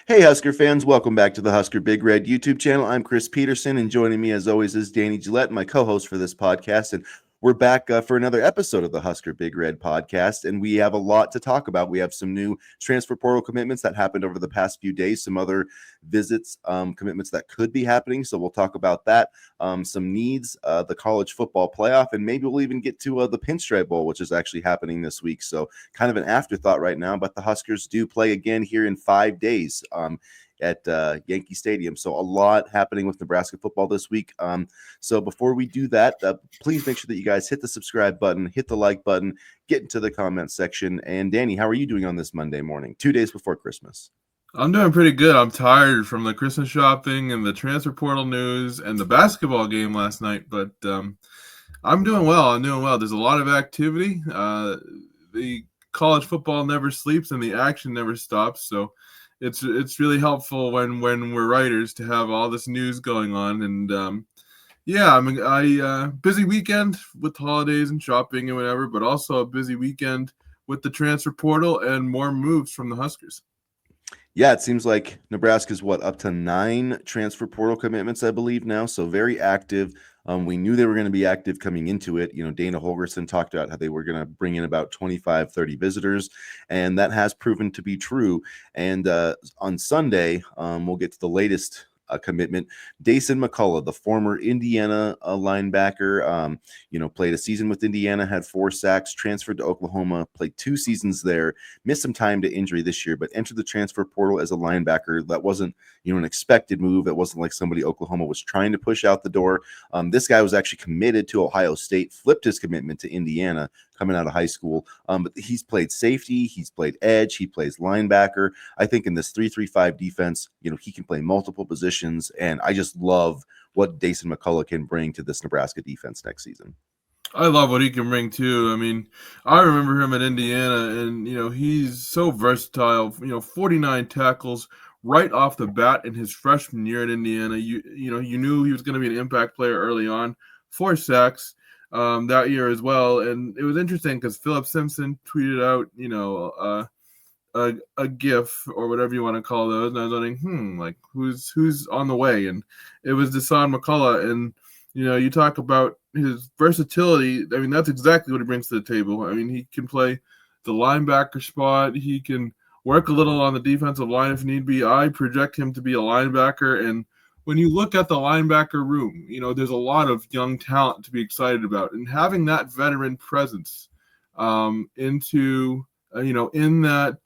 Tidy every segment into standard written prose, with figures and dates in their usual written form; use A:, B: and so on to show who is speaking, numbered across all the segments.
A: Hey, Husker fans, welcome back to the Husker Big Red YouTube channel. I'm Chris Peterson, and joining me as always is Danny Gillette, my co-host for this podcast. And we're back for another episode of the Husker Big Red podcast, and we have a lot to talk about. We have some new transfer portal commitments that happened over the past few days, some other visits, commitments that could be happening. So we'll talk about that, some needs, the college football playoff, and maybe we'll even get to the Pinstripe Bowl, which is actually happening this week. So kind of an afterthought right now, but the Huskers do play again here in 5 days. At Yankee Stadium. So a lot happening with Nebraska football this week. So before we do that, please make sure that you guys hit the subscribe button, hit the like button, get into the comments section. And Danny, how are you doing on this Monday morning, 2 days before Christmas?
B: I'm doing pretty good. I'm tired from the Christmas shopping and the transfer portal news and the basketball game last night, but I'm doing well. There's a lot of activity. The college football never sleeps and the action never stops. So it's really helpful when we're writers to have all this news going on. And busy weekend with holidays and shopping and whatever, but also a busy weekend with the transfer portal and more moves from the Huskers.
A: Yeah, it seems like Nebraska's up to 9 transfer portal commitments, I believe now. So very active. We knew they were going to be active coming into it. Dana Holgerson talked about how they were going to bring in about 25, 30 visitors, and that has proven to be true. And on Sunday, we'll get to the latest commitment. Dasan McCullough, the former Indiana linebacker, played a season with Indiana, had 4 sacks, transferred to Oklahoma, played 2 seasons there, missed some time to injury this year, but entered the transfer portal as a linebacker. That wasn't, an expected move. It wasn't like somebody Oklahoma was trying to push out the door. This guy was actually committed to Ohio State, flipped his commitment to Indiana coming out of high school. But he's played safety, he's played edge, he plays linebacker. I think in this 3-3-5 defense, he can play multiple positions, and I just love what Dasan McCullough can bring to this Nebraska defense next season.
B: I love what he can bring too. I mean, I remember him at Indiana, and he's so versatile. 49 tackles right off the bat in his freshman year at Indiana. You knew he was going to be an impact player early on. 4 sacks that year as well, and it was interesting because Philip Simpson tweeted out, a GIF or whatever you want to call those, and I was wondering, who's on the way, and it was Dasan McCullough, and you talk about his versatility. I mean, that's exactly what he brings to the table. I mean, he can play the linebacker spot. He can work a little on the defensive line if need be. I project him to be a linebacker, and when you look at the linebacker room, there's a lot of young talent to be excited about, and having that veteran presence in that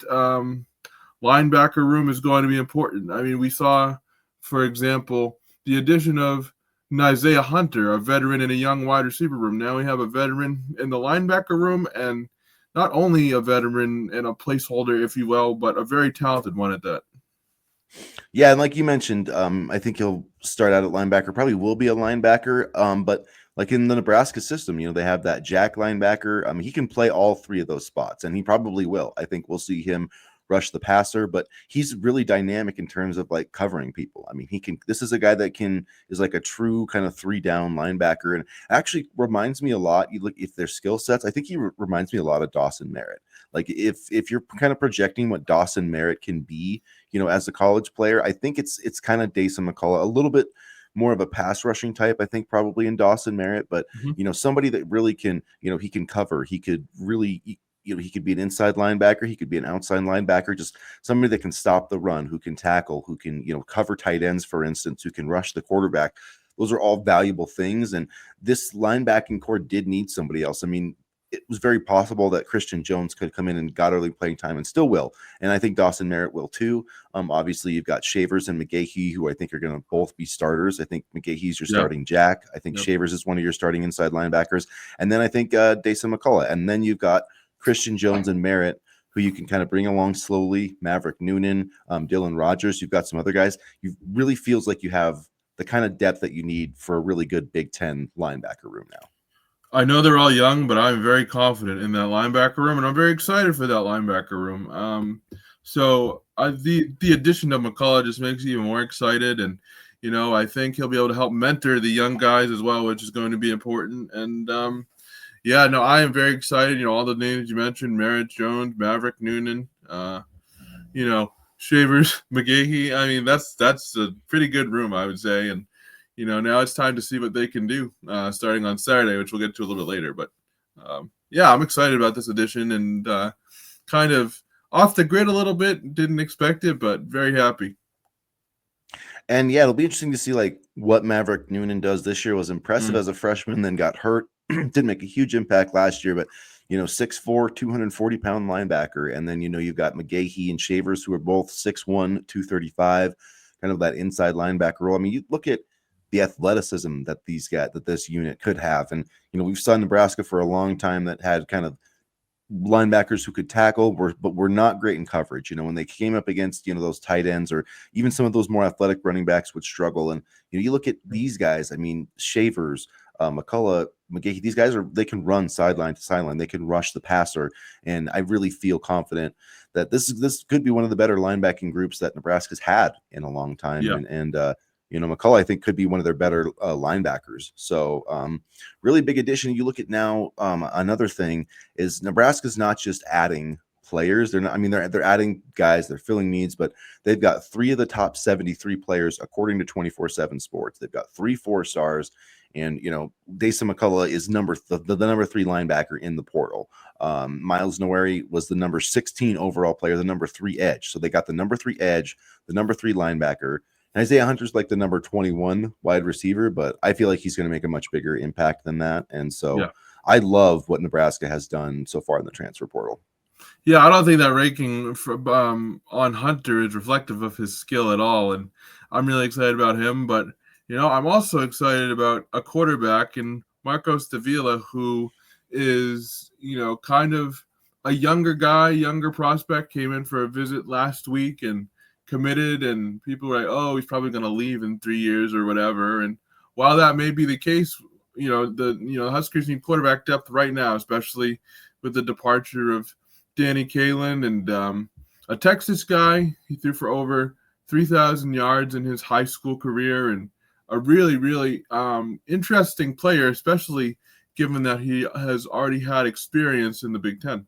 B: linebacker room is going to be important. I mean, we saw, for example, the addition of Isaiah Hunter, a veteran in a young wide receiver room. Now we have a veteran in the linebacker room, and not only a veteran and a placeholder, if you will, but a very talented one at that.
A: Yeah, and like you mentioned, I think he'll start out at linebacker, probably will be a linebacker, but like in the Nebraska system, they have that jack linebacker. He can play all 3 of those spots, and he probably will. I think we'll see him rush the passer, but he's really dynamic in terms of like covering people. I mean, this is a guy that is like a true kind of 3-down linebacker, and actually reminds me a lot. You look if their skill sets, I think he reminds me a lot of Dasan Merritt. Like if you're kind of projecting what Dasan Merritt can be, as a college player, I think it's kind of Dasan McCullough, a little bit more of a pass rushing type, I think probably in Dasan Merritt, but somebody that really can, he can cover, he could really, he could be an inside linebacker, he could be an outside linebacker, just somebody that can stop the run, who can tackle, who can, cover tight ends, for instance, who can rush the quarterback. Those are all valuable things, and this linebacking core did need somebody else. I mean, it was very possible that Christian Jones could come in and got early playing time and still will. And I think Dasan Merritt will too. Obviously, you've got Shavers and McGahee, who I think are going to both be starters. I think McGahee's your starting jack. I think Shavers is one of your starting inside linebackers. And then I think Dasan McCullough. And then you've got Christian Jones and Merritt, who you can kind of bring along slowly. Maverick Noonan, Dylan Rogers. You've got some other guys. You really feels like you have the kind of depth that you need for a really good Big Ten linebacker room now.
B: I know they're all young, but I'm very confident in that linebacker room, and I'm very excited for that linebacker room. So the addition of McCullough just makes me even more excited, and I think he'll be able to help mentor the young guys as well, which is going to be important. And I am very excited. All the names you mentioned: Merritt, Jones, Maverick, Noonan. Shavers, McGahee. I mean, that's a pretty good room, I would say. And now it's time to see what they can do starting on Saturday, which we'll get to a little bit later. But yeah, I'm excited about this edition and kind of off the grid a little bit. Didn't expect it, but very happy.
A: And yeah, it'll be interesting to see like what Maverick Noonan does this year. Was impressive as a freshman, then got hurt. Didn't make a huge impact last year, but 6'4", 240-pound linebacker. And then you've got McGahee and Shavers, who are both 6'1", 235, kind of that inside linebacker role. I mean, you look at the athleticism that this unit could have. And we've saw Nebraska for a long time that had kind of linebackers who could tackle, but were not great in coverage. When they came up against those tight ends or even some of those more athletic running backs would struggle. And you look at these guys. I mean, Shavers, McCullough, McGahee, these guys they can run sideline to sideline. They can rush the passer, and I really feel confident that this could be one of the better linebacking groups that Nebraska's had in a long time.
B: Yeah.
A: And McCullough, I think, could be one of their better linebackers. So really big addition. You look at now, another thing is Nebraska's not just adding players. They're adding guys, they're filling needs, but they've got 3 of the top 73 players according to 24/7 Sports. They've got 3 4-stars, and Dasan McCullough is the number 3 linebacker in the portal. Miles Noweri was the number 16 overall player, the number 3 edge. So they got the number 3 edge, the number 3 linebacker. And Isaiah Hunter's like the number 21 wide receiver, but I feel like he's going to make a much bigger impact than that. And so I love what Nebraska has done so far in the transfer portal.
B: Yeah, I don't think that ranking on Hunter is reflective of his skill at all, and I'm really excited about him. But I'm also excited about a quarterback in Marcos Davila, who is kind of a younger prospect. Came in for a visit last week and committed, and people were like, "Oh, he's probably going to leave in 3 years or whatever." And while that may be the case, the Huskers need quarterback depth right now, especially with the departure of Danny Kalen and a Texas guy. He threw for over 3,000 yards in his high school career, and a really, really interesting player, especially given that he has already had experience in the Big Ten.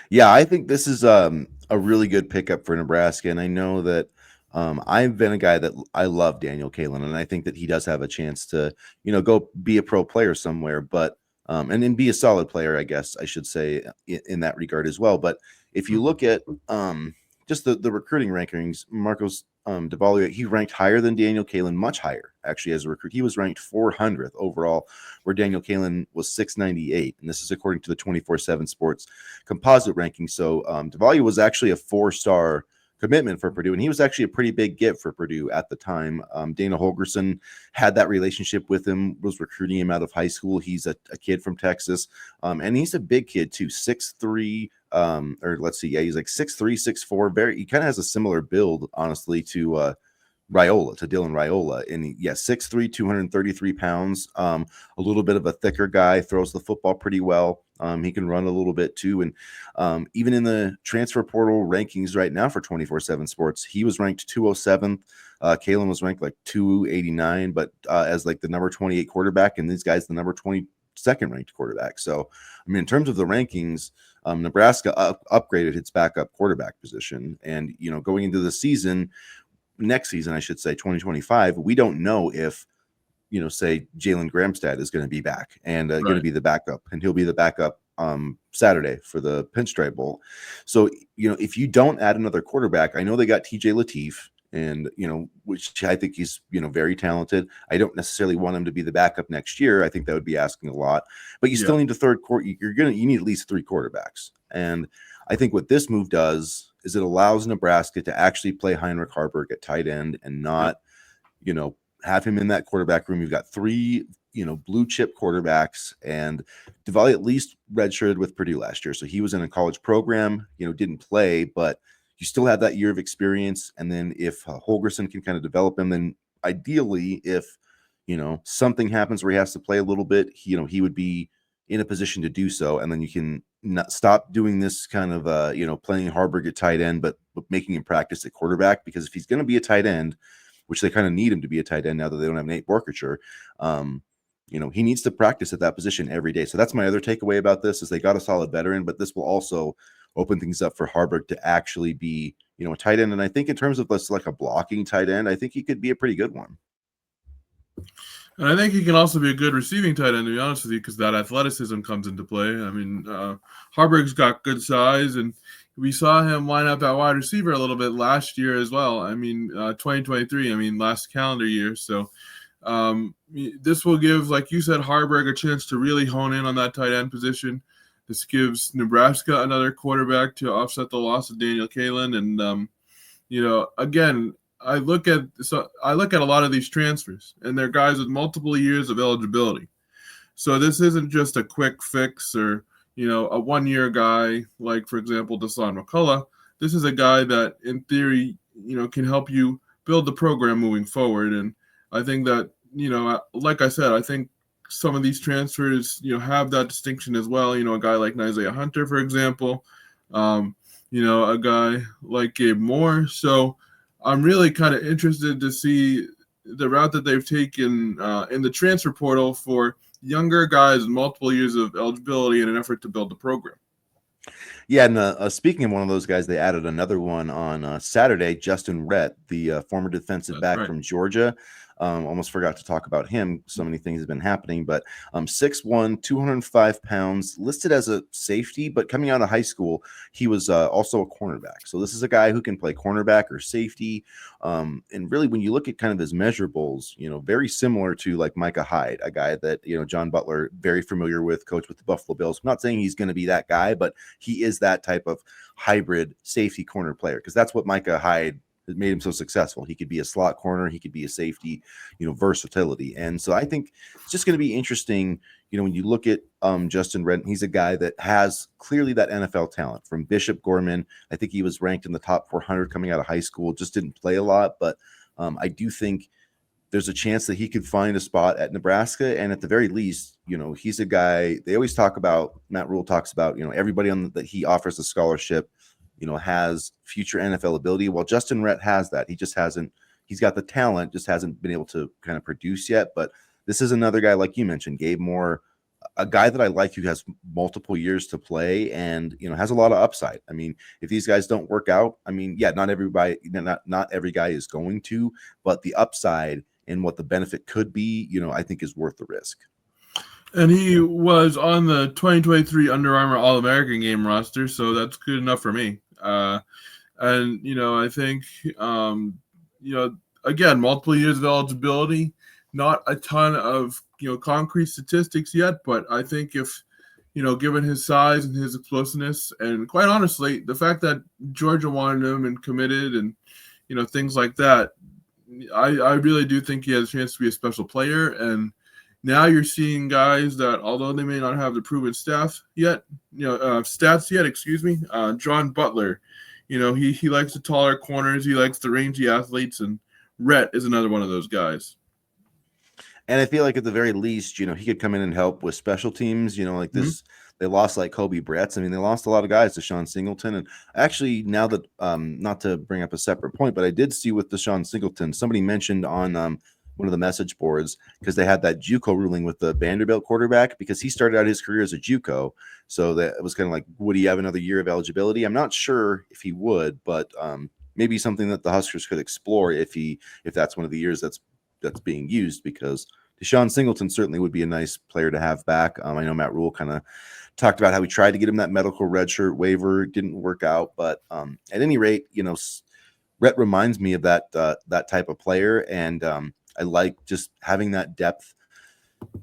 A: Yeah, I think this is a really good pickup for Nebraska, and I know that I've been a guy that I love Daniel Kalen, and I think that he does have a chance to go be a pro player somewhere, but and then be a solid player, I guess I should say, in that regard as well. But if you look at just the recruiting rankings, Marcos Davila, he ranked higher than Daniel Kalen, much higher actually as a recruit. He was ranked 400th overall, where Daniel Kalen was 698, and this is according to the 24/7 Sports composite ranking. So Davila was actually a 4-star commitment for Purdue, and he was actually a pretty big get for Purdue at the time. Dana Holgorsen had that relationship with him, was recruiting him out of high school. He's a kid from Texas, and he's a big kid too, 6'3", or let's see, yeah, he's like 6'3", 6'4". He kind of has a similar build, honestly, to Dylan Raiola. And 6'3", 233 pounds, a little bit of a thicker guy, throws the football pretty well. He can run a little bit too. And even in the transfer portal rankings right now for 24/7 Sports, he was ranked 207th. Kalen was ranked like 289, but as like the number 28 quarterback, and these guys the number 22nd ranked quarterback. So, I mean, in terms of the rankings, Nebraska upgraded its backup quarterback position. And, going into the next season, I should say 2025, we don't know if, say Jalen Gramstad is going to be back and going to be the backup, and he'll be the backup Saturday for the Pinstripe Bowl. So, if you don't add another quarterback, I know they got TJ Lateef, and which I think he's very talented. I don't necessarily want him to be the backup next year. I think that would be asking a lot, but you still need a third quarter. You need at least 3 quarterbacks. And I think what this move does is it allows Nebraska to actually play Heinrich Haarberg at tight end and not have him in that quarterback room. You've got 3 blue chip quarterbacks, and Davila at least redshirted with Purdue last year, so he was in a college program, didn't play, but you still have that year of experience. And then if Holgorsen can kind of develop him, then ideally, if something happens where he has to play a little bit, he would be in a position to do so. And then you can not stop doing this kind of playing Haarberg at tight end, but making him practice at quarterback, because if he's going to be a tight end, which they kind of need him to be a tight end now that they don't have Nate Borkacher, he needs to practice at that position every day. So that's my other takeaway about this, is they got a solid veteran, but this will also open things up for Haarberg to actually be a tight end. And I think in terms of this, like a blocking tight end, I think he could be a pretty good one.
B: And I think he can also be a good receiving tight end, to be honest with you, because that athleticism comes into play. I mean, Harburg's got good size, and we saw him line up at wide receiver a little bit last year as well. I mean, 2023, last calendar year. So this will give, like you said, Harburg a chance to really hone in on that tight end position. This gives Nebraska another quarterback to offset the loss of Daniel Kalen. And, again, I look at a lot of these transfers, and they're guys with multiple years of eligibility. So this isn't just a quick fix or, a one-year guy like, for example, Dasan McCullough. This is a guy that, in theory, can help you build the program moving forward. And I think that, like I said, I think some of these transfers, have that distinction as well. A guy like Isaiah Hunter, for example, a guy like Gabe Moore. So I'm really kind of interested to see the route that they've taken in the transfer portal for younger guys with multiple years of eligibility in an effort to build the program.
A: Yeah, and speaking of one of those guys, they added another one on Saturday, Justin Rhett, the former defensive back from Georgia. Almost forgot to talk about him. So many things have been happening, but 6'1", 205 pounds, listed as a safety, but coming out of high school, he was also a cornerback. So this is a guy who can play cornerback or safety. And really, when you look at kind of his measurables, very similar to like Micah Hyde, a guy that, John Butler, very familiar with, coach with the Buffalo Bills. I'm not saying he's going to be that guy, but he is that type of hybrid safety corner player, because that's what Micah Hyde that made him so successful. He could be a slot corner, he could be a safety, versatility. And so I think it's just going to be interesting, when you look at Justin Rhett, he's a guy that has clearly that NFL talent from Bishop Gorman. I think he was ranked in the top 400 coming out of high school, just didn't play a lot, but I do think there's a chance that he could find a spot at Nebraska. And at the very least, he's a guy, they always talk about, Matt Rule talks about, everybody that he offers a scholarship, has future NFL ability. Well, Justin Rhett has that. He's got the talent, just hasn't been able to kind of produce yet. But this is another guy, like you mentioned, Gabe Moore, a guy that I like, who has multiple years to play and, has a lot of upside. I mean, if these guys don't work out, not every guy is going to, but the upside and what the benefit could be, I think is worth the risk.
B: And he was on the 2023 Under Armour All-American game roster, so that's good enough for me. I think, again, multiple years of eligibility, not a ton of, concrete statistics yet, but I think if, given his size and his explosiveness, and quite honestly, the fact that Georgia wanted him and committed and, things like that, I really do think he has a chance to be a special player. And now you're seeing guys that, although they may not have the proven stats yet, John Butler, he likes the taller corners, he likes the rangy athletes, and Rhett is another one of those guys.
A: And I feel like at the very least, he could come in and help with special teams, like this. Mm-hmm. They lost like Kobe Bretz. They lost a lot of guys, Deshaun Singleton. And actually, now that, not to bring up a separate point, but I did see with Deshaun Singleton, somebody mentioned on one of the message boards, because they had that JUCO ruling with the Vanderbilt quarterback, because he started out his career as a JUCO. So that it was kind of like, would he have another year of eligibility? I'm not sure if he would, but maybe something that the Huskers could explore if that's one of the years that's being used, because Deshaun Singleton certainly would be a nice player to have back. I know Matt Rule kind of talked about how he tried to get him that medical redshirt waiver, didn't work out, but at any rate, Rhett reminds me of that type of player, and I like just having that depth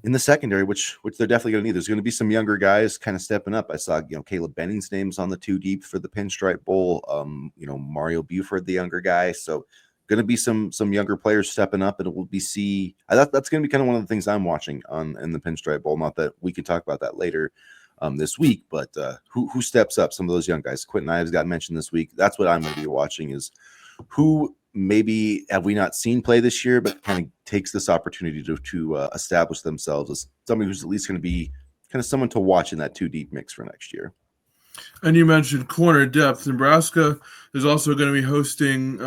A: in the secondary, which they're definitely going to need. There's going to be some younger guys kind of stepping up. I saw, Caleb Benning's name's on the 2 deep for the Pinstripe Bowl. Mario Buford, the younger guy. So going to be some younger players stepping up, and it will be that's going to be kind of one of the things I'm watching in the Pinstripe Bowl. Not that we can talk about that later this week, but who steps up? Some of those young guys. Quentin Ives got mentioned this week. That's what I'm going to be watching, is who maybe have we not seen play this year, but kind of takes this opportunity to establish themselves as somebody who's at least going to be kind of someone to watch in that 2 deep mix for next year.
B: And you mentioned corner depth. Nebraska is also going to be hosting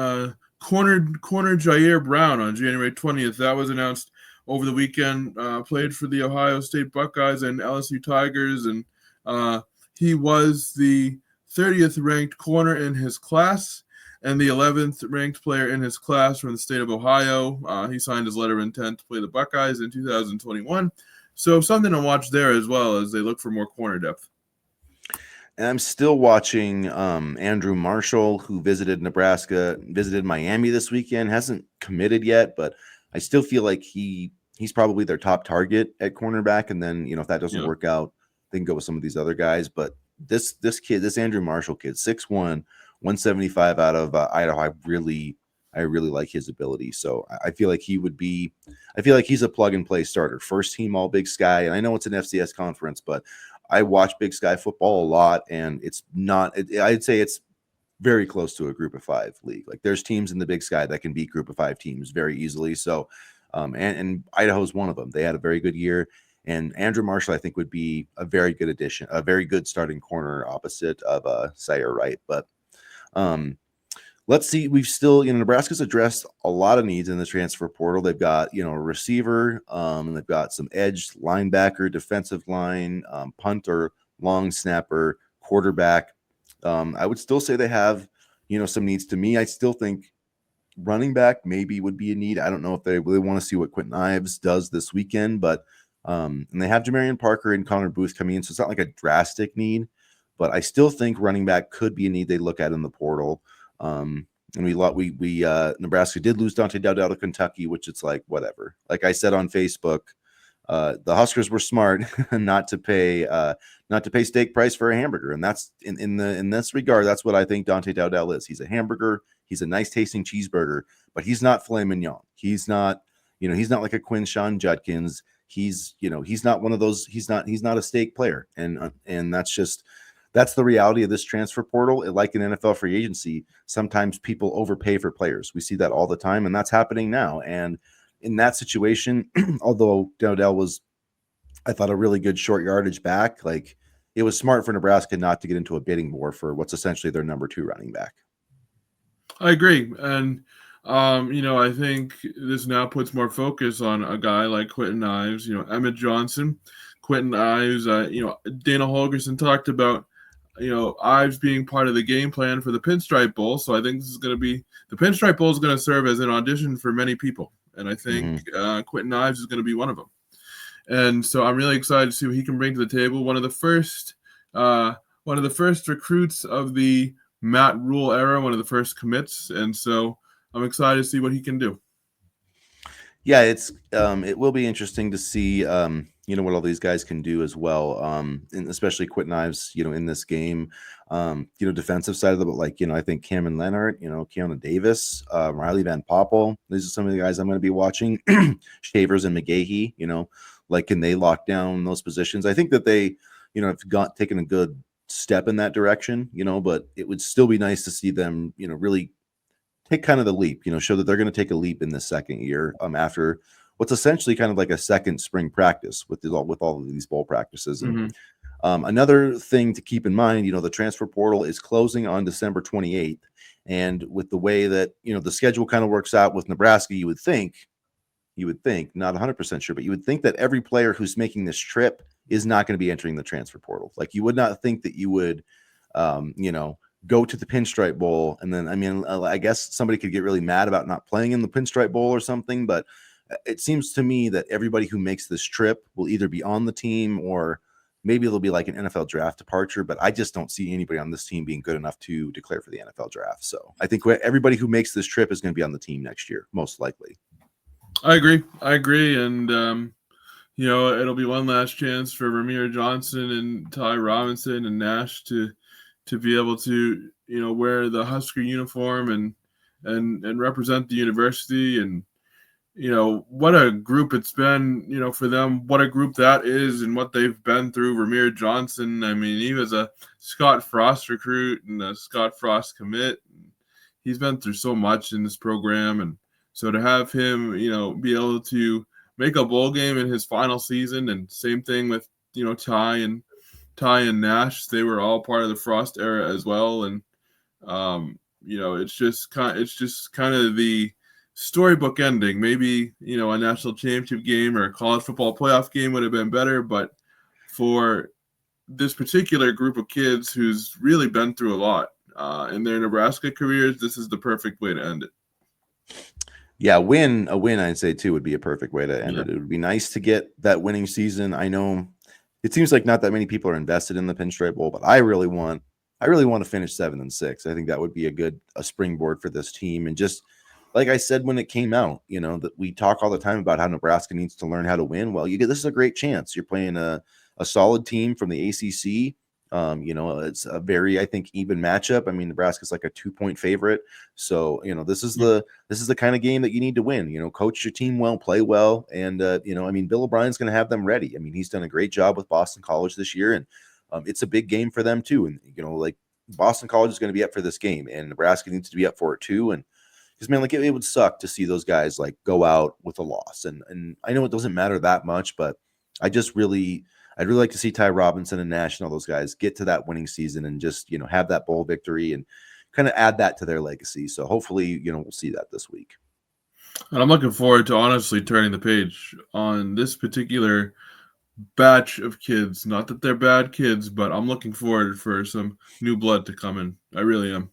B: corner Jair Brown on January 20th. That was announced over the weekend. Played for the Ohio State Buckeyes and LSU Tigers, and he was the 30th ranked corner in his class. and the 11th ranked player in his class from the state of Ohio. He signed his letter of intent to play the Buckeyes in 2021. So something to watch there as well as they look for more corner depth.
A: And I'm still watching Andrew Marshall, who visited Nebraska, visited Miami this weekend. Hasn't committed yet, but I still feel like he's probably their top target at cornerback. And then, if that doesn't work out, they can go with some of these other guys. But this kid, this Andrew Marshall kid, 6'1", 175 out of Idaho, I really like his ability. So I feel like he's a plug and play starter, first team All Big Sky. And I know it's an FCS conference, but I watch Big Sky football a lot, and it's not. I'd say it's very close to a Group of 5 league. Like there's teams in the Big Sky that can beat Group of 5 teams very easily. So, and Idaho's one of them. They had a very good year, and Andrew Marshall I think would be a very good addition, a very good starting corner opposite of Sire Wright. But let's see. We've still, Nebraska's addressed a lot of needs in the transfer portal. They've got, a receiver, and they've got some edge, linebacker, defensive line, punter, long snapper, quarterback. I would still say they have, some needs. To me, I still think running back maybe would be a need. I don't know if they really want to see what Quentin Ives does this weekend, but and they have Jamarian Parker and Connor Booth coming in, so it's not like a drastic need. But I still think running back could be a need they look at in the portal. And Nebraska did lose Dante Dowdell to Kentucky, which it's like, whatever. Like I said on Facebook, the Huskers were smart not to pay steak price for a hamburger. And that's in this regard, that's what I think Dante Dowdell is. He's a hamburger. He's a nice tasting cheeseburger, but he's not filet mignon. He's not like a Quinshon Judkins. He's not one of those. He's not a steak player. And that's the reality of this transfer portal. Like an NFL free agency, sometimes people overpay for players. We see that all the time, and that's happening now. And in that situation, although Dowdell was, I thought, a really good short yardage back, like it was smart for Nebraska not to get into a bidding war for what's essentially their number 2 running back.
B: I agree. And, I think this now puts more focus on a guy like Quentin Ives, Emmett Johnson, Quentin Ives. Dana Holgerson talked about, Ives being part of the game plan for the Pinstripe Bowl. So I think this is going to be the Pinstripe Bowl is going to serve as an audition for many people. And I think Quentin Ives is going to be one of them. And so I'm really excited to see what he can bring to the table. One of the first recruits of the Matt Rule era, one of the first commits. And so I'm excited to see what he can do.
A: Yeah, it will be interesting to see what all these guys can do as well, and especially Quentin Ives, in this game, defensive side of the, like, I think Cameron Leonard, Keona Davis, Riley Van Poppel, these are some of the guys I'm going to be watching. Shavers and McGahee, like, can they lock down those positions? I think that they, have taken a good step in that direction, but it would still be nice to see them, really take kind of the leap, show that they're going to take a leap in the second year, after what's essentially kind of like a second spring practice with all of these bowl practices. And another thing to keep in mind, the transfer portal is closing on December 28th. And with the way that, the schedule kind of works out with Nebraska, you would think, not 100% sure, but you would think that every player who's making this trip is not going to be entering the transfer portal. Like, you would not think that you would, go to the Pinstripe Bowl. And then, I guess somebody could get really mad about not playing in the Pinstripe Bowl or something, but it seems to me that everybody who makes this trip will either be on the team, or maybe it'll be like an NFL draft departure, but I just don't see anybody on this team being good enough to declare for the NFL draft. So I think everybody who makes this trip is going to be on the team next year, most likely.
B: I agree. And, it'll be one last chance for Ramir Johnson and Ty Robinson and Nash to be able to, wear the Husker uniform and represent the university. And, what a group it's been, for them, what a group that is and what they've been through. Ramir Johnson, he was a Scott Frost recruit and a Scott Frost commit. He's been through so much in this program. And so to have him, be able to make a bowl game in his final season, and same thing with, Ty and Nash, they were all part of the Frost era as well. And, it's just kind of the storybook ending. Maybe, a national championship game or a college football playoff game would have been better, but for this particular group of kids who's really been through a lot, in their Nebraska careers, this is the perfect way to end it.
A: Yeah, a win, I'd say too would be a perfect way to end
B: Yeah.
A: it. It would be nice to get that winning season. I know it seems like not that many people are invested in the Pinstripe Bowl, but I really want to finish 7-6. I think that would be a springboard for this team. And just like I said when it came out, that we talk all the time about how Nebraska needs to learn how to win. Well, this is a great chance. You're playing a solid team from the ACC. It's a very, I think, even matchup. I mean, Nebraska's like a 2-point favorite. So, this is the kind of game that you need to win. Coach your team well, play well. And, Bill O'Brien's going to have them ready. I mean, he's done a great job with Boston College this year. And it's a big game for them, too. And, like Boston College is going to be up for this game. And Nebraska needs to be up for it, too. And because, man, like it would suck to see those guys like go out with a loss. And I know it doesn't matter that much, but I'd really like to see Ty Robinson and Nash and all those guys get to that winning season and just, have that bowl victory and kind of add that to their legacy. So hopefully, we'll see that this week.
B: And I'm looking forward to honestly turning the page on this particular batch of kids. Not that they're bad kids, but I'm looking forward for some new blood to come in. I really am.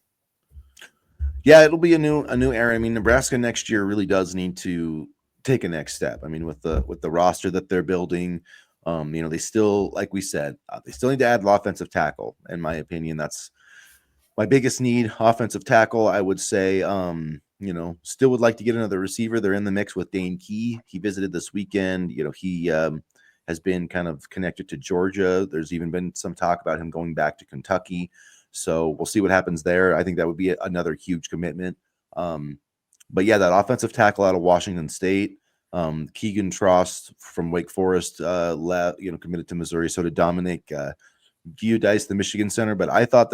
A: Yeah, it'll be a new era. I mean, Nebraska next year really does need to take a next step. I mean, with the roster that they're building, they still, like we said, they still need to add offensive tackle. In my opinion, that's my biggest need. Offensive tackle, I would say. Still would like to get another receiver. They're in the mix with Dane Key. He visited this weekend. He has been kind of connected to Georgia. There's even been some talk about him going back to Kentucky. So we'll see what happens there. I think that would be another huge commitment. But yeah, that offensive tackle out of Washington State, Keegan Trost from Wake Forest, committed to Missouri. So did Dominic Giudice, the Michigan center. But I thought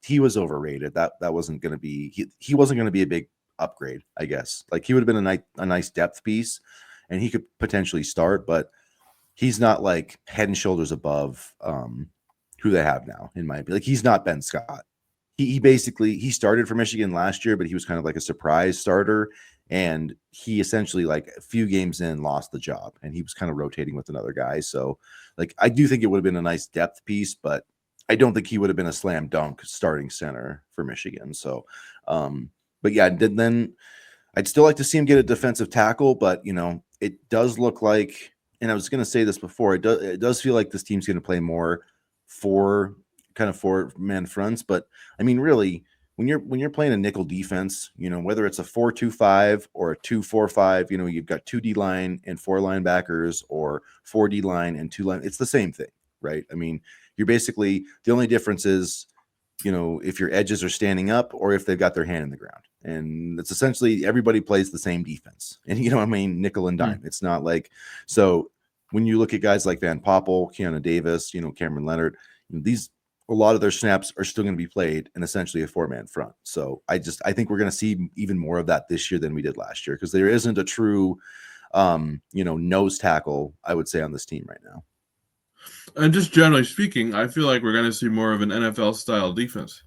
A: he was overrated. That wasn't going to be he wasn't going to be a big upgrade. I guess like he would have been a nice depth piece, and he could potentially start, but he's not like head and shoulders above who they have now, in my opinion. Like he's not Ben Scott. He basically he started for Michigan last year, but he was kind of like a surprise starter, and he essentially like a few games in lost the job, and he was kind of rotating with another guy. So like I do think it would have been a nice depth piece, but I don't think he would have been a slam dunk starting center for Michigan. So but yeah, then I'd still like to see him get a defensive tackle, but it does look like, and I was going to say this before, it does feel like this team's going to play more four-man fronts. But I mean, really, when you're playing a nickel defense, whether it's a 4-2-5 or a 2-4-5, you've got 2 D line and 4 linebackers, or 4 D line and 2 line. It's the same thing, right? I mean, you're basically, the only difference is, if your edges are standing up or if they've got their hand in the ground. And it's essentially everybody plays the same defense. And nickel and dime. It's not like, so when you look at guys like Van Poppel, Keanu Davis, Cameron Leonard, a lot of their snaps are still going to be played in essentially a 4-man front. So I think we're going to see even more of that this year than we did last year, because there isn't a true, nose tackle, I would say, on this team right now.
B: And just generally speaking, I feel like we're going to see more of an NFL style defense.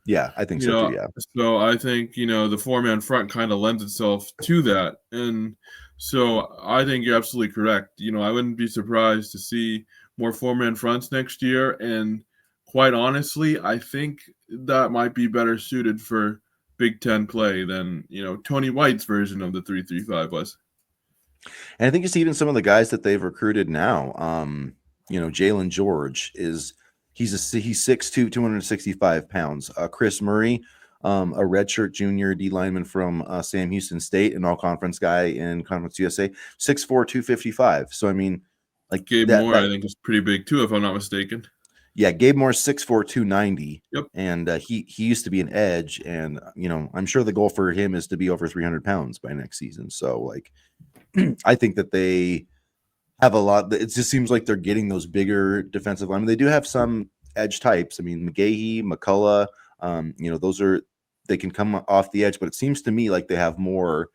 A: Yeah, I think so too. Yeah.
B: So I think, the 4-man front kind of lends itself to that. And so I think you're absolutely correct. I wouldn't be surprised to see more 4-man fronts next year. And quite honestly, I think that might be better suited for Big Ten play than, Tony White's version of the 3-3-5 was.
A: And I think it's even some of the guys that they've recruited now. Jalen George he's 6'2", 265 pounds. Chris Murray, a redshirt junior D lineman from Sam Houston State, an all-conference guy in Conference USA, 6'4", 255. So I mean, like
B: Gabe Moore, I think is pretty big too, if I'm not mistaken.
A: Yeah, Gabe Moore's 6'4", 290.
B: Yep.
A: And he used to be an edge, and I'm sure the goal for him is to be over 300 pounds by next season. So like, I think that they have a lot. It just seems like they're getting those bigger defensive linemen. They do have some edge types. I mean, McGahee, McCullough, they can come off the edge, but it seems to me like they have more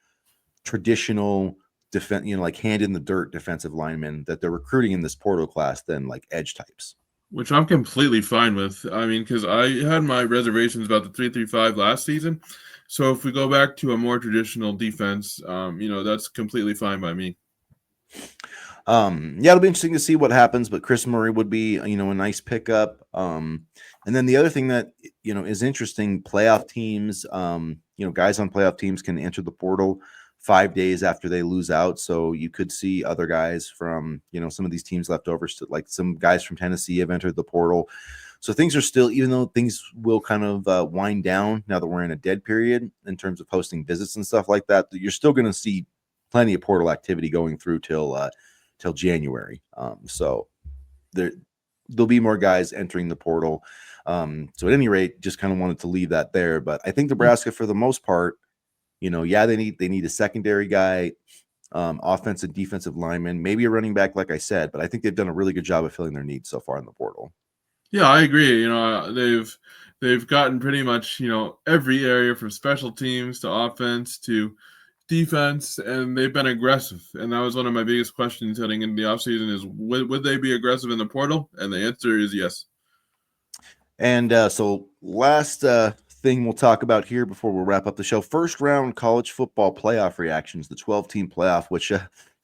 A: traditional defense, like hand in the dirt defensive linemen that they're recruiting in this portal class than like edge types.
B: Which I'm completely fine with. I mean, because I had my reservations about the 3-3-5 last season. So if we go back to a more traditional defense, that's completely fine by me.
A: Yeah, it'll be interesting to see what happens, but Chris Murray would be, a nice pickup. And then the other thing that is interesting, playoff teams, guys on playoff teams can enter the portal 5 days after they lose out. So you could see other guys from some of these teams leftovers, like some guys from Tennessee have entered the portal. So things are still, even though things will kind of wind down now that we're in a dead period in terms of hosting visits and stuff like that, you're still going to see plenty of portal activity going through till January. So there'll be more guys entering the portal. So at any rate, just kind of wanted to leave that there. But I think Nebraska, for the most part, they need a secondary guy, offensive, defensive lineman, maybe a running back, like I said. But I think they've done a really good job of filling their needs so far in the portal.
B: Yeah, I agree. They've gotten pretty much every area from special teams to offense to defense, and they've been aggressive. And that was one of my biggest questions heading into the offseason is would they be aggressive in the portal? And the answer is yes.
A: And so last thing we'll talk about here before we'll wrap up the show, first round college football playoff reactions, the 12-team playoff, which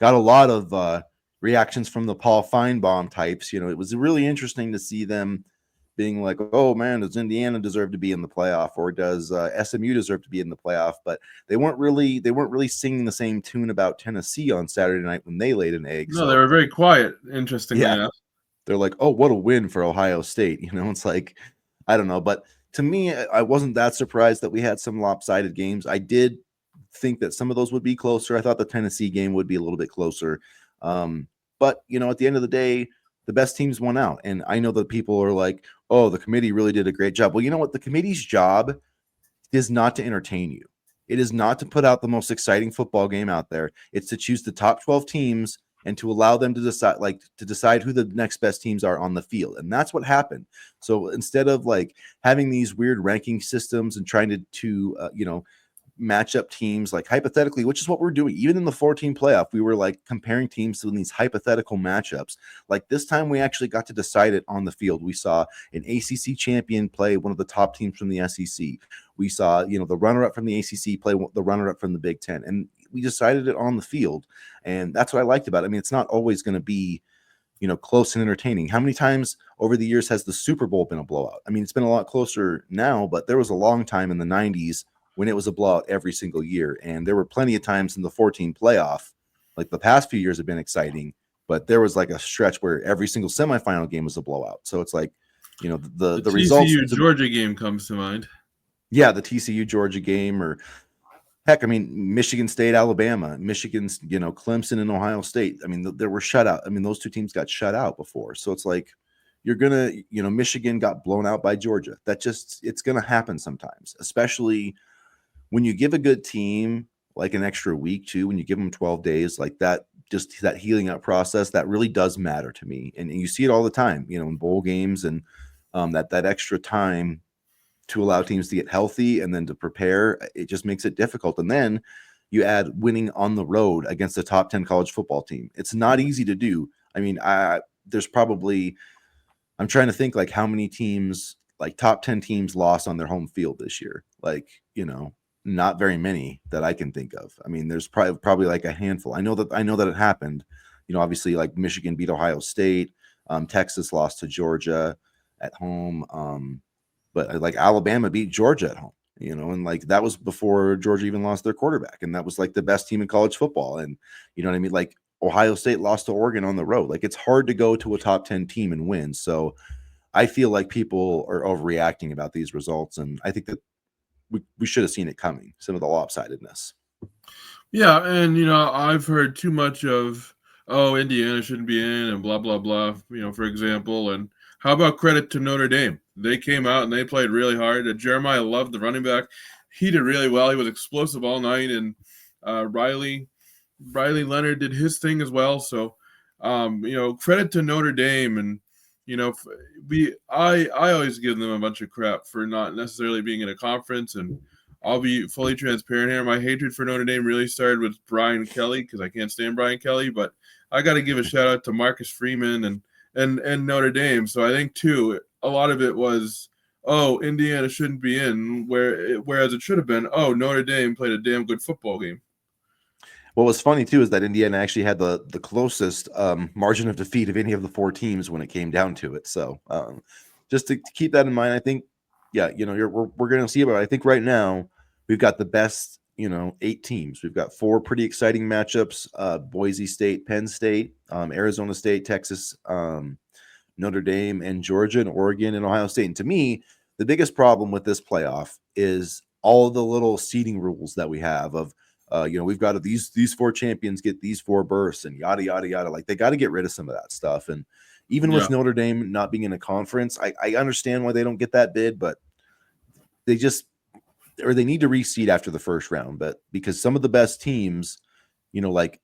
A: got a lot of reactions from the Paul Feinbaum types. It was really interesting to see them being like, oh man, does Indiana deserve to be in the playoff, or does SMU deserve to be in the playoff? But they weren't really singing the same tune about Tennessee on Saturday night when they laid an egg.
B: No, they were very quiet, interestingly enough.
A: They're like, oh, what a win for Ohio State. It's like, I don't know. But to me, I wasn't that surprised that we had some lopsided games. I did think that some of those would be closer. I thought the Tennessee game would be a little bit closer. But, at the end of the day, the best teams won out. And I know that people are like, oh, the committee really did a great job. Well, you know what? The committee's job is not to entertain you. It is not to put out the most exciting football game out there. It's to choose the top 12 teams and to allow them to decide who the next best teams are on the field. And that's what happened. So instead of having these weird ranking systems and trying to match up teams hypothetically, which is what we're doing. Even in the 14 playoff, we were comparing teams to these hypothetical matchups. This time we actually got to decide it on the field. We saw an ACC champion play one of the top teams from the SEC. We saw, the runner-up from the ACC play the runner-up from the Big Ten. And we decided it on the field. And that's what I liked about it. I mean, it's not always going to be, close and entertaining. How many times over the years has the Super Bowl been a blowout? I mean, it's been a lot closer now, but there was a long time in the 90s when it was a blowout every single year. And there were plenty of times in the 14 playoff, the past few years have been exciting, but there was a stretch where every single semifinal game was a blowout. So it's the results.
B: The TCU Georgia game comes to mind.
A: Yeah, the TCU Georgia game, or heck, I mean, Michigan State, Alabama, Michigan's, Clemson and Ohio State. I mean, there were shutout. I mean, those two teams got shut out before. So it's you're going to, Michigan got blown out by Georgia. It's going to happen sometimes, especially when you give a good team an extra week too, when you give them 12 days, that healing up process, that really does matter to me. And you see it all the time, in bowl games and that extra time to allow teams to get healthy and then to prepare, it just makes it difficult. And then you add winning on the road against a top 10 college football team. It's not easy to do. I mean, I'm trying to think how many teams, top 10 teams lost on their home field this year. Not very many that I can think of. I mean, there's probably a handful. I know that it happened, obviously Michigan beat Ohio State. Texas lost to Georgia at home. But Alabama beat Georgia at home, and that was before Georgia even lost their quarterback. And that was the best team in college football. And you know what I mean? Ohio State lost to Oregon on the road. It's hard to go to a top 10 team and win. So I feel people are overreacting about these results. And I think that we should have seen it coming, some of the lopsidedness.
B: Yeah. And, I've heard too much of, Indiana shouldn't be in and blah, blah, blah, for example. And how about credit to Notre Dame? They came out and they played really hard. Jeremiah loved the running back. He did really well. He was explosive all night. And Riley Leonard did his thing as well. So, credit to Notre Dame. And, I always give them a bunch of crap for not necessarily being in a conference. And I'll be fully transparent here. My hatred for Notre Dame really started with Brian Kelly because I can't stand Brian Kelly. But I got to give a shout out to Marcus Freeman and Notre Dame. So I think, too, a lot of it was, Indiana shouldn't be in, whereas it should have been, Notre Dame played a damn good football game.
A: What was funny, too, is that Indiana actually had the closest margin of defeat of any of the four teams when it came down to it. So just to keep that in mind, I think, yeah, we're going to see about it. I think right now we've got the best, 8 teams. We've got 4 pretty exciting matchups: Boise State, Penn State, Arizona State, Texas, Notre Dame, and Georgia, and Oregon, and Ohio State. And to me, the biggest problem with this playoff is all the little seeding rules that we have of, we've got these 4 champions get these 4 berths and yada yada yada. Like, they got to get rid of some of that stuff. And even with Notre Dame not being in a conference, I understand why they don't get that bid, but they need to reseed after the first round. But because some of the best teams, like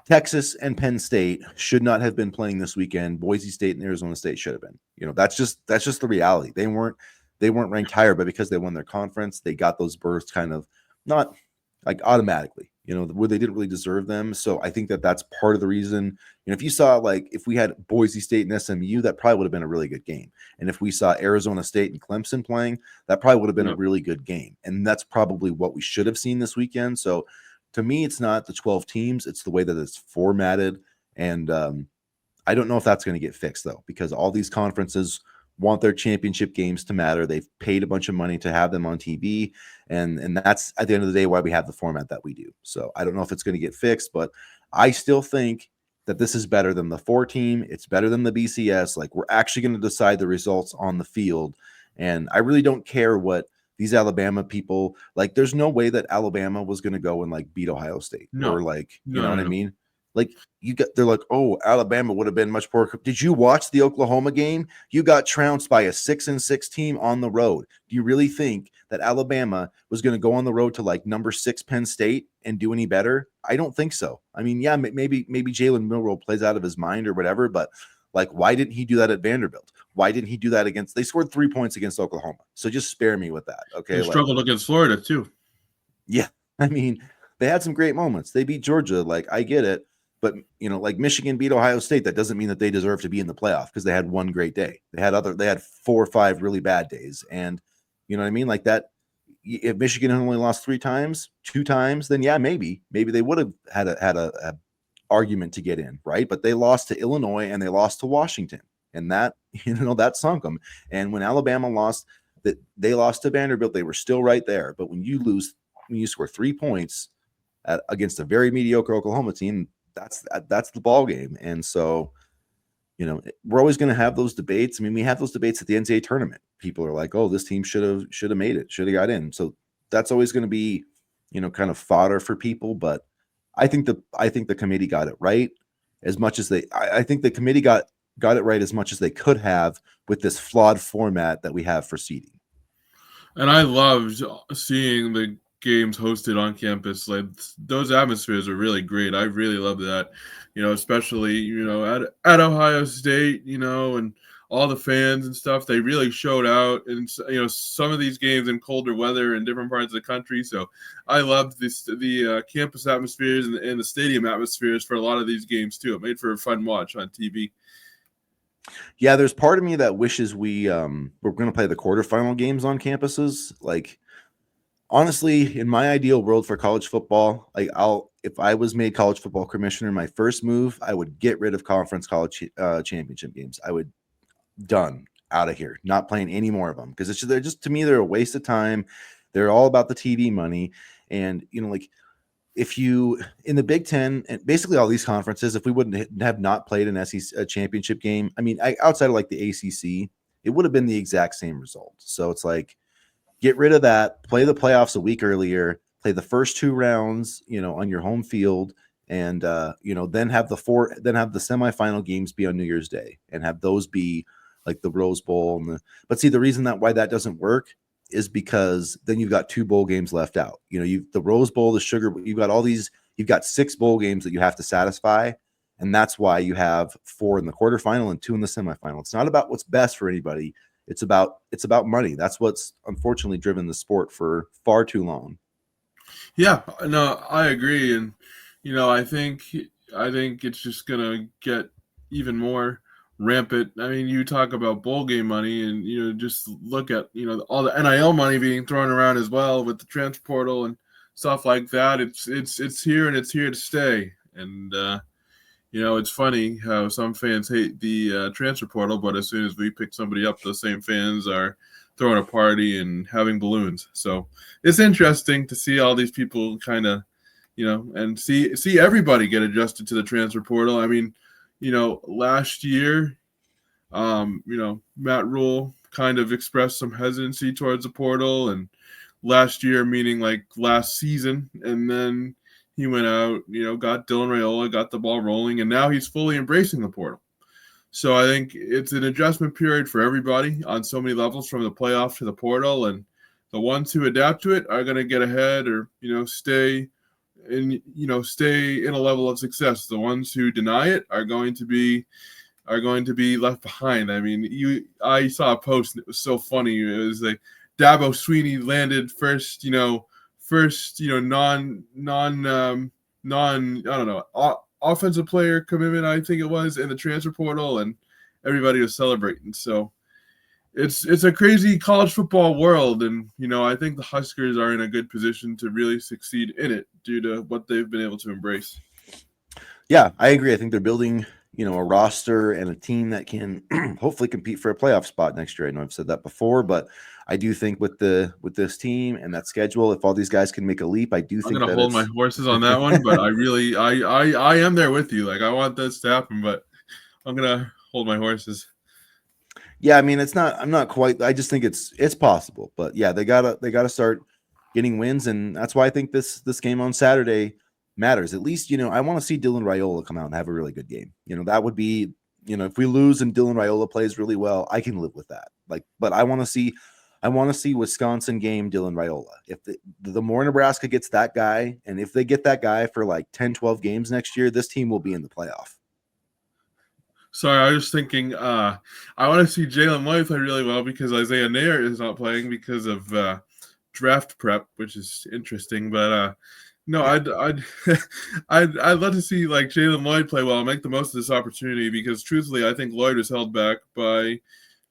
A: Texas and Penn State should not have been playing this weekend. Boise State and Arizona State should have been. That's just the reality. They weren't ranked higher, but because they won their conference, they got those berths kind of not like automatically, where they didn't really deserve them. So I think that's part of the reason. If you saw, like, if we had Boise State and SMU, that probably would have been a really good game. And if we saw Arizona State and Clemson playing, that probably would have been a really good game. And that's probably what we should have seen this weekend. So to me, it's not the 12 teams, it's the way that it's formatted. And I don't know if that's going to get fixed, though, because all these conferences want their championship games to matter. They've paid a bunch of money to have them on TV, and that's at the end of the day why we have the format that we do. So I don't know if it's going to get fixed, but I still think that this is better than the 4-team. It's better than the BCS. Like, we're actually going to decide the results on the field, and I really don't care what these Alabama people, like, there's no way that Alabama was going to go and, like, beat Ohio State or, like, you know what I mean? Like, they're like, oh, Alabama would have been much more. Did you watch the Oklahoma game? You got trounced by a 6-6 team on the road. Do you really think that Alabama was going to go on the road to, like, number 6 Penn State and do any better? I don't think so. I mean, yeah, maybe Jalen Milroe plays out of his mind or whatever, but, like, why didn't he do that at Vanderbilt? Why didn't he do that they scored 3 points against Oklahoma? So just spare me with that, okay?
B: They struggled against Florida too.
A: Yeah, I mean, they had some great moments. They beat Georgia, like, I get it. But, like Michigan beat Ohio State, that doesn't mean that they deserve to be in the playoff because they had one great day. They had 4 or 5 really bad days. And you know what I mean? Like that, if Michigan had only lost 2 times, then yeah, maybe they would have had a argument to get in, right? But they lost to Illinois and they lost to Washington. And that, that sunk them. And when Alabama lost, that they lost to Vanderbilt, they were still right there. But when you score 3 points against a very mediocre Oklahoma team, that's the ball game. And so, we're always going to have those debates. I mean, we have those debates at the NCAA tournament. People are like, oh, this team should have made it, should have got in. So that's always going to be, kind of fodder for people. But I think the committee got it right as much as I think the committee got it right as much as they could have with this flawed format that we have for seeding. And
B: I loved seeing the games hosted on campus. Like, those atmospheres are really great. I really love that, especially, at Ohio State, and all the fans and stuff, they really showed out in, some of these games in colder weather in different parts of the country. So I loved the campus atmospheres and the stadium atmospheres for a lot of these games too. It made for a fun watch on TV.
A: Yeah, there's part of me that wishes we're going to play the quarterfinal games on campuses. Like, honestly, in my ideal world for college football, like, if I was made college football commissioner, my first move, I would get rid of conference college championship games. I would done out of here, not playing any more of them, because they're just, to me, they're a waste of time. They're all about the TV money, and like, if you in the Big Ten and basically all these conferences, if we wouldn't have not played an SEC championship game, I mean, outside of like the ACC, it would have been the exact same result. So it's like, get rid of that, play the playoffs a week earlier, play the first 2 rounds, on your home field, and then have the semifinal games be on New Year's Day, and have those be like the Rose Bowl. But see, the reason why that doesn't work is because then you've got 2 bowl games left out. You've the Rose Bowl, the Sugar Bowl, you've got 6 bowl games that you have to satisfy. And that's why you have 4 in the quarterfinal and 2 in the semifinal. It's not about what's best for anybody. It's about money. That's what's unfortunately driven the sport for far too long.
B: Yeah, no, I agree. And, I think it's just going to get even more rampant. I mean, you talk about bowl game money, and, just look at, all the NIL money being thrown around as well with the transfer portal and stuff like that. It's here, and it's here to stay. And, It's funny how some fans hate the transfer portal, but as soon as we pick somebody up, those same fans are throwing a party and having balloons. So it's interesting to see all these people kind of, and see everybody get adjusted to the transfer portal. I mean, last year, Matt Rule kind of expressed some hesitancy towards the portal, and last year, meaning like last season, and then he went out, got Dylan Raiola, got the ball rolling, and now he's fully embracing the portal. So I think it's an adjustment period for everybody on so many levels, from the playoff to the portal, and the ones who adapt to it are going to get ahead, or stay in a level of success. The ones who deny it are going to be left behind. I mean, I saw a post and it was so funny. It was like Dabo Sweeney landed first non I don't know, offensive player commitment, I think it was, in the transfer portal, and everybody was celebrating. So it's a crazy college football world, and I think the Huskers are in a good position to really succeed in it due to what they've been able to embrace.
A: Yeah, I agree. I think they're building, a roster and a team that can hopefully compete for a playoff spot next year. I know I've said that before, but I do think with this team and that schedule, if all these guys can make a leap, I do think
B: I'm gonna hold my horses on that one, but I am there with you. Like, I want this to happen, but I'm gonna hold my horses.
A: Yeah, I mean, I'm not quite. I just think it's possible, but yeah, they gotta start getting wins, and that's why I think this game on Saturday matters. At least, I want to see Dylan Raiola come out and have a really good game. That would be, if we lose and Dylan Raiola plays really well, I can live with that. But I want to see Wisconsin game Dylan Raiola. If the more Nebraska gets that guy, and if they get that guy for like 10, 12 games next year, this team will be in the playoff.
B: Sorry, I was thinking I want to see Jalen Lloyd play really well, because Isaiah Nair is not playing because of draft prep, which is interesting. But no, yeah. I'd love to see like Jalen Lloyd play well, make the most of this opportunity, because truthfully, I think Lloyd was held back by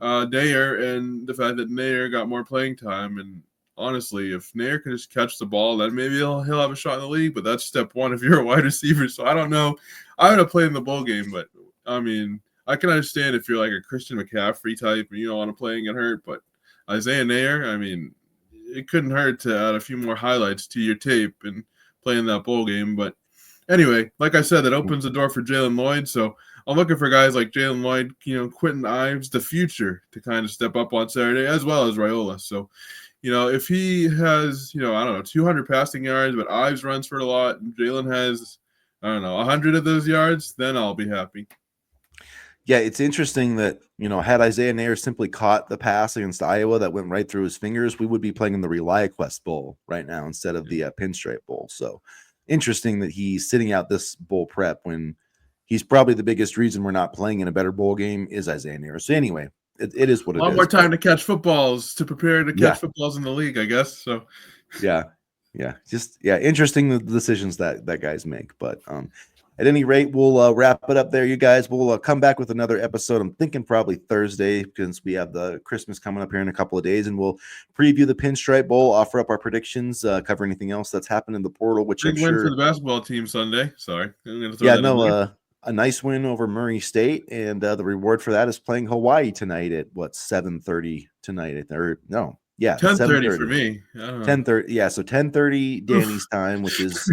B: Nair, and the fact that Nair got more playing time. And honestly, if Nair can just catch the ball, then maybe he'll have a shot in the league. But that's step one if you're a wide receiver. So I don't know. I would have played in the bowl game, but I mean, I can understand if you're like a Christian McCaffrey type and you don't want to play and get hurt. But Isaiah Nair, I mean, it couldn't hurt to add a few more highlights to your tape and play in that bowl game. But anyway, like I said, that opens the door for Jalen Lloyd. So I'm looking for guys like Jalen Lloyd, Quentin Ives, the future, to kind of step up on Saturday, as well as Raiola. So, if he has, I don't know, 200 passing yards, but Ives runs for a lot, and Jalen has, I don't know, 100 of those yards, then I'll be happy.
A: Yeah, it's interesting that, had Isaiah Nair simply caught the pass against Iowa that went right through his fingers, we would be playing in the ReliaQuest Bowl right now instead of the Pinstripe Bowl. So interesting that he's sitting out this bowl prep when he's probably the biggest reason we're not playing in a better bowl game is Isaiah Nair. So anyway, it is what it is.
B: A lot more time to catch footballs, to prepare to catch footballs in the league, I guess. So
A: yeah. Interesting the decisions that guys make. But at any rate, we'll wrap it up there, you guys. We'll come back with another episode. I'm thinking probably Thursday, because we have the Christmas coming up here in a couple of days, and we'll preview the Pinstripe Bowl, offer up our predictions, cover anything else that's happened in the portal, which
B: big
A: I'm
B: win
A: sure
B: for the basketball team Sunday. Sorry, I'm gonna throw that in there.
A: A nice win over Murray State, and the reward for that is playing Hawaii tonight at 7:30 tonight, or no. Yeah,
B: 10:30 for me.
A: 10:30. Yeah, so 10:30 Danny's time, which is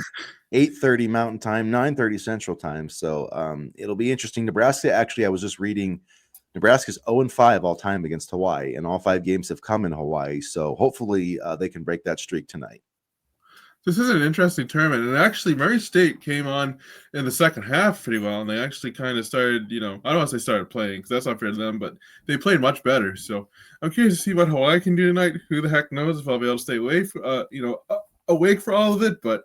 A: 8:30 Mountain Time, 9:30 Central Time. So it'll be interesting. Nebraska, actually, I was just reading, Nebraska's 0-5 all time against Hawaii, and all 5 games have come in Hawaii. So hopefully they can break that streak tonight.
B: This is an interesting tournament, and actually Murray State came on in the second half pretty well, and they actually kind of started, I don't want to say started playing, because that's not fair to them, but they played much better. So I'm curious to see what Hawaii can do tonight. Who the heck knows if I'll be able to stay awake for all of it. But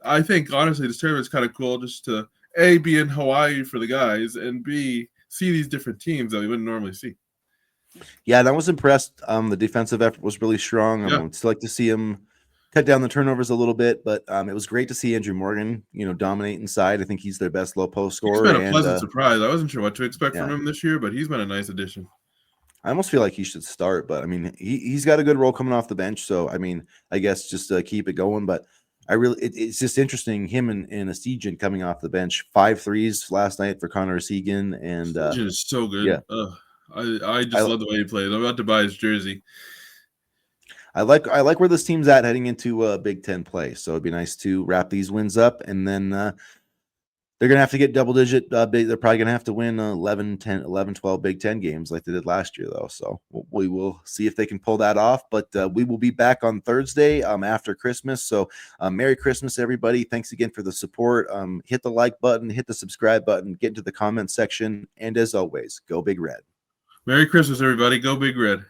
B: I think, honestly, this tournament is kind of cool, just to, A, be in Hawaii for the guys, and B, see these different teams that we wouldn't normally see.
A: Yeah, and I was impressed. The defensive effort was really strong. I would still like to see him cut down the turnovers a little bit, but it was great to see Andrew Morgan, dominate inside. I think he's their best low post scorer.
B: He's been a pleasant surprise. I wasn't sure what to expect from him this year, but he's been a nice addition.
A: I almost feel like he should start, but I mean, he's got a good role coming off the bench. So, I mean, I guess just keep it going. But it's just interesting him and Estegian coming off the bench. 5 threes last night for Connor Estegian, and
B: Legion is so good.
A: yeah.
B: I just love the way he plays. I'm about to buy his jersey.
A: I like where this team's at heading into Big Ten play. So it'd be nice to wrap these wins up, and then they're going to have to get double digit. They're probably going to have to win 11, 12 Big Ten games like they did last year, though. So we will see if they can pull that off. But we will be back on Thursday after Christmas. So Merry Christmas, everybody. Thanks again for the support. Hit the like button, hit the subscribe button, get into the comment section. And as always, go Big Red.
B: Merry Christmas, everybody. Go Big Red.